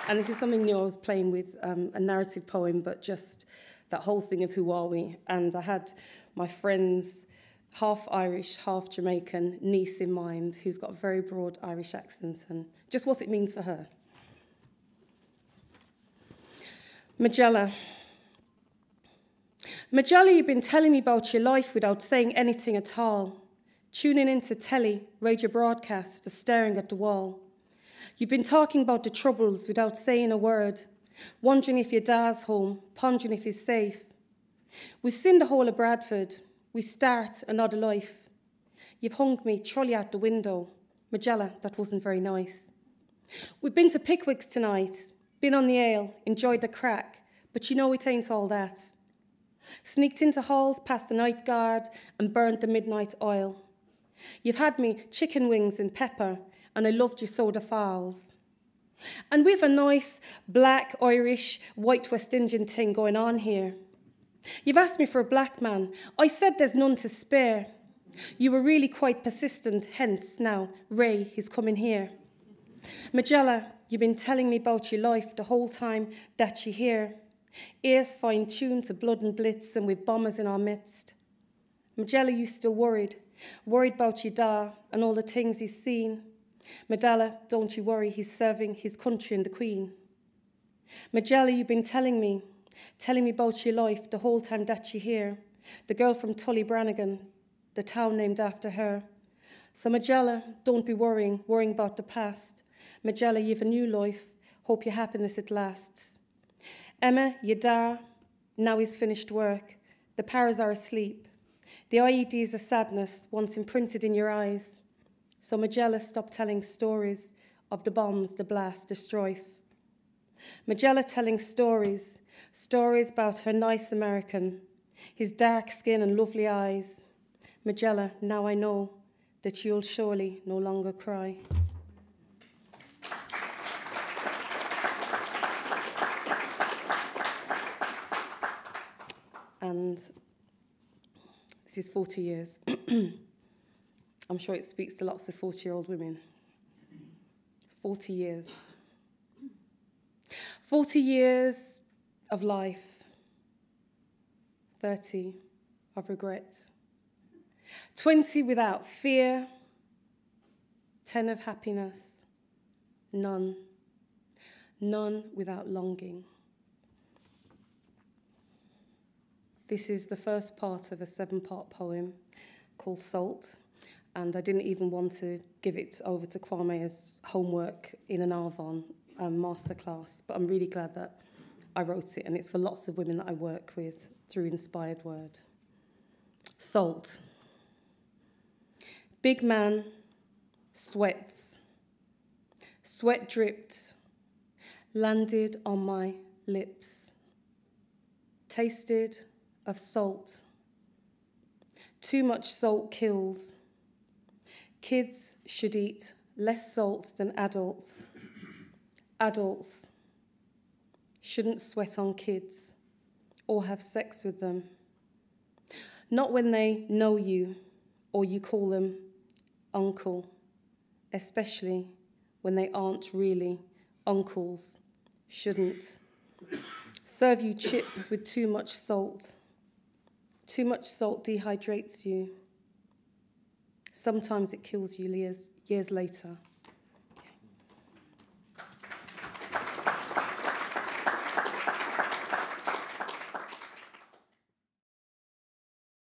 And this is something new I was playing with, a narrative poem, but just that whole thing of who are we? And I had my friend's half Irish, half Jamaican niece in mind, who's got a very broad Irish accent, and just what it means for her. Majella. Majella, you've been telling me about your life without saying anything at all. Tuning into telly, radio broadcast, or staring at the wall. You've been talking about the troubles without saying a word, wondering if your dad's home, pondering if he's safe. We've seen the whole of Bradford. We start another life. You've hung me trolley out the window. Majella, that wasn't very nice. We've been to Pickwick's tonight, been on the ale, enjoyed the crack, but you know it ain't all that. Sneaked into halls past the night guard and burned the midnight oil. You've had me chicken wings and pepper, and I loved your soda fowls. And we've a nice black, Irish, white West Indian thing going on here. You've asked me for a black man. I said there's none to spare. You were really quite persistent, hence now, Ray, he's coming here. Majella, you've been telling me about your life the whole time that you're here. Ears fine-tuned to blood and blitz, and with bombers in our midst. Majella, you still worried about your da and all the things he's seen. Majella, don't you worry, he's serving his country and the Queen. Majella, you've been telling me about your life the whole time that you're here. The girl from Tullybrannigan, the town named after her. So Majella, don't be worrying about the past. Majella, you've a new life, hope your happiness it lasts. Emma, your da, now he's finished work. The powers are asleep. The IEDs are sadness, once imprinted in your eyes. So Majella, stop telling stories of the bombs, the blast, the strife. Majella telling stories about her nice American, his dark skin and lovely eyes. Majella, now I know that you'll surely no longer cry. And this is 40 years. I'm sure it speaks to lots of 40-year-old women. 40 years. 40 years of life. 30 of regret. 20 without fear. 10 of happiness. None. None without longing. This is the first part of a 7-part poem called Salt. And I didn't even want to give it over to Kwame as homework in an Arvon masterclass, but I'm really glad that I wrote it, and it's for lots of women that I work with through Inspired Word. Salt. Big man, sweats. Sweat dripped, landed on my lips. Tasted of salt. Too much salt kills. Kids should eat less salt than adults. Adults shouldn't sweat on kids or have sex with them. Not when they know you or you call them uncle, especially when they aren't really uncles. Shouldn't serve you chips with too much salt. Too much salt dehydrates you. Sometimes it kills you years later.